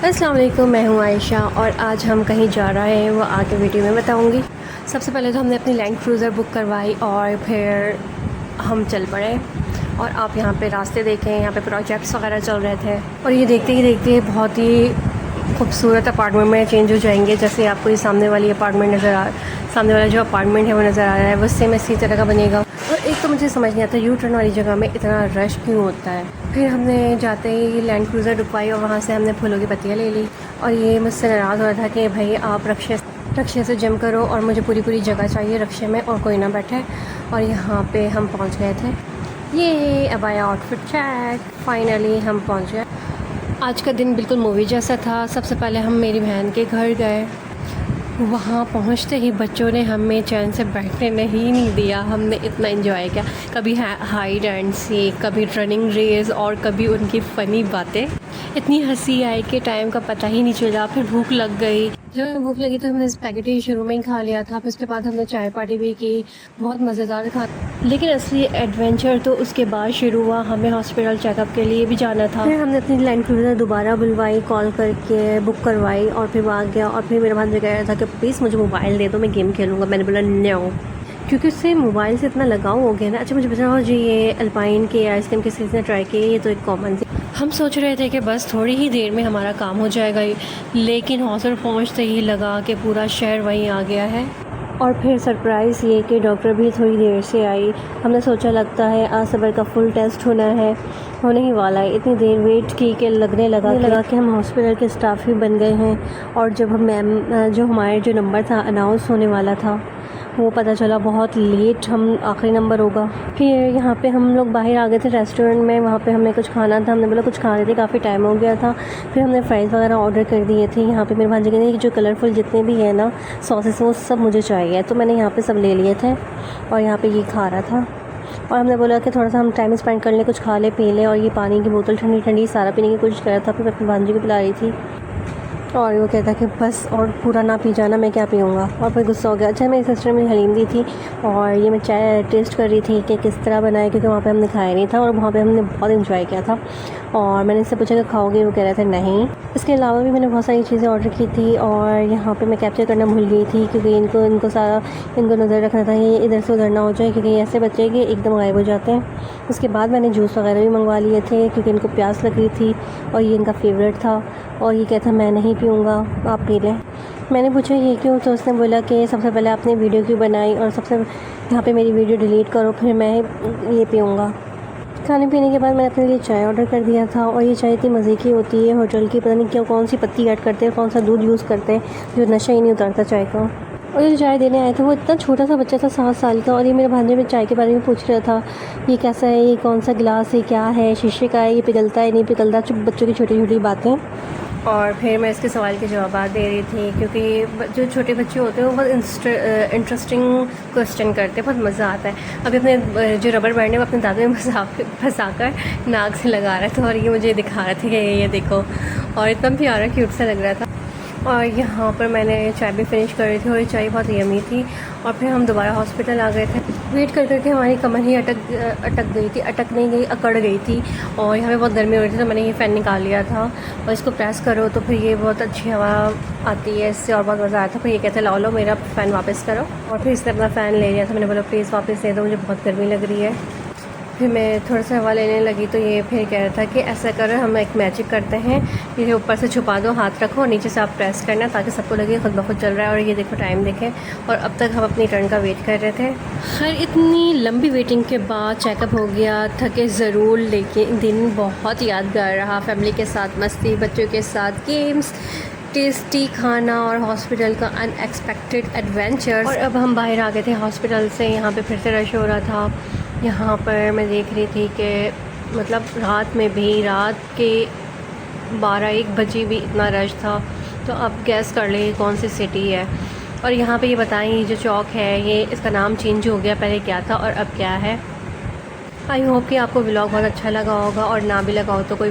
अस्सलाम वालेकुम, मैं हूँ आयशा और आज हम कहीं जा रहे हैं, वो आगे वीडियो में बताऊँगी। सबसे पहले तो हमने अपनी लैंड क्रूज़र बुक करवाई और फिर हम चल पड़े। और आप यहाँ पे रास्ते देखें, यहाँ पे प्रोजेक्ट्स वगैरह चल रहे थे और ये देखते ही देखते बहुत ही खूबसूरत अपार्टमेंट में चेंज हो जाएंगे। जैसे आपको ये सामने वाली अपार्टमेंट सामने वाला जो अपार्टमेंट है वो नज़र आ रहा है, वो सेम इसी तरह का बनेगा। और एक तो मुझे समझ नहीं आता यू टर्न वाली जगह में इतना रश क्यों होता है। फिर हमने जाते ही लैंड क्रूज़र रुकवाई और वहाँ से हमने फूलों की पत्तियाँ ले ली। और ये मुझसे नाराज़ हो रहा था कि भाई आप रक्शे से जम करो और मुझे पूरी जगह चाहिए रक्शे में और कोई ना बैठे। और यहाँ पे हम पहुँच गए थे। ये अब आया आउटफिट चेक, फाइनली हम पहुँच गए। आज का दिन बिल्कुल मूवी जैसा था। सबसे पहले हम मेरी बहन के घर गए। वहाँ पहुँचते ही बच्चों ने हमें चैन से बैठने नहीं दिया। हमने इतना एंजॉय किया, कभी हाइड एंड सीक, कभी रनिंग रेस और कभी उनकी फ़नी बातें। इतनी हंसी आई कि टाइम का पता ही नहीं चला। फिर भूख लग गई। जब हमें भूख लगी तो हमने स्पैगेटी शुरू में ही खा लिया था। फिर उसके बाद हमने चाय पार्टी भी की, बहुत मज़ेदार था। लेकिन असली एडवेंचर तो उसके बाद शुरू हुआ। हमें हॉस्पिटल चेकअप के लिए भी जाना था। फिर हमने अपनी लैंड क्रूज़र दोबारा बुलवाई, कॉल करके बुक करवाई और फिर वो आ गया। और फिर मेरा भांजा कह रहा था कि प्लीज़ मुझे मोबाइल दे दो, मैं गेम खेलूँगा। मैंने बोला नो, क्योंकि उससे मोबाइल से इतना लगाव हो गया ना। अच्छा मुझे बताओ जी, ये अल्पाइन के आइसक्रीम के सीज़न ट्राई किए, ये तो एक कॉमन सी। हम सोच रहे थे कि बस थोड़ी ही देर में हमारा काम हो जाएगा, लेकिन हॉस्पिटल पहुंचते ही लगा कि पूरा शहर वहीं आ गया है। और फिर सरप्राइज़ ये कि डॉक्टर भी थोड़ी देर से आई। हमने सोचा लगता है आज सबर का फुल टेस्ट होना है, होने ही वाला है। इतनी देर वेट की कि लगने लगा कि हम हॉस्पिटल के स्टाफ ही बन गए हैं। और जब हम जो हमारे जो नंबर था अनाउंस होने वाला था, वो पता चला बहुत लेट हम आखिरी नंबर होगा। फिर यहाँ पे हम लोग बाहर आ गए थे रेस्टोरेंट में। वहाँ पे हमने कुछ खाना था, हमने बोला कुछ खा रहे थे, काफ़ी टाइम हो गया था। फिर हमने फ्राइज़ वगैरह ऑर्डर कर दिए थे। यहाँ पे मेरे भांजे कहते हैं कि जो कलरफुल जितने भी हैं ना सॉसेस, वो सब मुझे चाहिए। तो मैंने यहाँ पे सब ले लिए थे और यहाँ पे ये खा रहा था। और हमने बोला कि थोड़ा सा हम टाइम स्पेंड कर लें, कुछ खा ले पी लें। और ये पानी की बोतल ठंडी ठंडी सारा पीने की कोशिश कर रहा था। फिर मैं अपने भांजे को पिला रही थी और वो कहता कि बस और पूरा ना पी जाना, मैं क्या पीऊँगा। और फिर गुस्सा हो गया। अच्छा मेरी सिस्टर में हलीम दी थी और ये मैं चाय टेस्ट कर रही थी कि किस तरह बनाए, क्योंकि वहाँ पे हमने खाया नहीं था और वहाँ पे हमने बहुत एंजॉय किया था। और मैंने इससे पूछा कि खाओगे, वो कह रहे थे नहीं। इसके अलावा भी मैंने बहुत सारी चीज़ें ऑर्डर की थी और यहाँ पे मैं कैप्चर करना भूल गई थी, क्योंकि इनको नज़र रखना था, ये इधर से उधर ना हो जाए, क्योंकि ऐसे बच्चे कि एकदम गायब हो जाते हैं। उसके बाद मैंने जूस वगैरह भी मंगवा लिए थे, क्योंकि इनको प्यास लग रही थी और ये इनका फेवरेट था। और ये कहता मैं नहीं पीऊँगा, आप पी लें। मैंने पूछा ये क्यों, तो उसने बोला कि सबसे पहले आपने वीडियो क्यों बनाई और सबसे यहाँ पे मेरी वीडियो डिलीट करो, फिर मैं ये पीऊँगा। खाने पीने के बाद मैंने अपने लिए चाय ऑर्डर कर दिया था और ये चाय इतनी मज़े की होती है होटल की, पता नहीं क्यों कौन सी पत्ती ऐड करते हैं, कौन सा दूध यूज़ करते हैं, जो नशा ही नहीं उतरता चाय का। और ये जो चाय देने आया था वो इतना छोटा सा बच्चा था, 7 साल का। और ये मेरे भांजे में चाय के बारे में पूछ रहा था, ये कैसा है, ये कौन सा गिलास है, क्या है, शीशे का है, ये पिघलता है नहीं पिघलता, बच्चों की छोटी छोटी बातें। और फिर मैं इसके सवाल के जवाब दे रही थी, क्योंकि जो छोटे बच्चे होते हैं वो बहुत इंटरेस्टिंग क्वेश्चन करते हैं, बहुत मज़ा आता है। अभी अपने जो रबर बैंड है वो अपने दांतों में फंसा कर नाक से लगा रहा था और ये मुझे दिखा रहे थे कि ये देखो। और इतना प्यारा क्यूट सा लग रहा था। और यहाँ पर मैंने चाय भी फिनिश कर रही थी और ये चाय बहुत यमी थी। और फिर हम दोबारा हॉस्पिटल आ गए थे। वेट कर करके हमारी कमर ही अटक गई थी, अटक नहीं गई, अकड़ गई थी। और यहाँ पे बहुत गर्मी हो रही थी, तो मैंने ये फ़ैन निकाल लिया था और इसको प्रेस करो तो फिर ये बहुत अच्छी हवा आती है इससे और बहुत मज़ा आया था। फिर ये कहते लाओ लो मेरा फ़ैन वापस करो। और फिर इसने अपना फ़ैन ले लिया था। मैंने बोला प्लीज़ वापस दे दो, मुझे बहुत गर्मी लग रही है। फिर मैं थोड़ा सा हवा लेने लगी तो ये फिर कह रहा था कि ऐसा करो, हम एक मैजिक करते हैं, ये ऊपर से छुपा दो, हाथ रखो और नीचे से आप प्रेस करना ताकि सबको लगे खुद ब खुद चल रहा है। और ये देखो टाइम देखें। और अब तक हम अपनी टर्न का वेट कर रहे थे। खैर इतनी लंबी वेटिंग के बाद चेकअप हो गया, थके ज़रूर, लेकिन दिन बहुत यादगार रहा। फैमिली के साथ मस्ती, बच्चों के साथ गेम्स, टेस्टी खाना और हॉस्पिटल का अनएक्सपेक्टेड एडवेंचर। और अब हम बाहर आ गए थे हॉस्पिटल से। यहाँ पे फिर से रश हो रहा था। यहाँ पर मैं देख रही थी कि मतलब रात में भी, रात के 12-1 बजे भी इतना रश था। तो अब गैस कर ले कौन सी सिटी है। और यहाँ पे ये बताएं, ये जो चौक है ये इसका नाम चेंज हो गया, पहले क्या था और अब क्या है। आई होप कि आपको व्लॉग बहुत अच्छा लगा होगा, और ना भी लगा हो तो कोई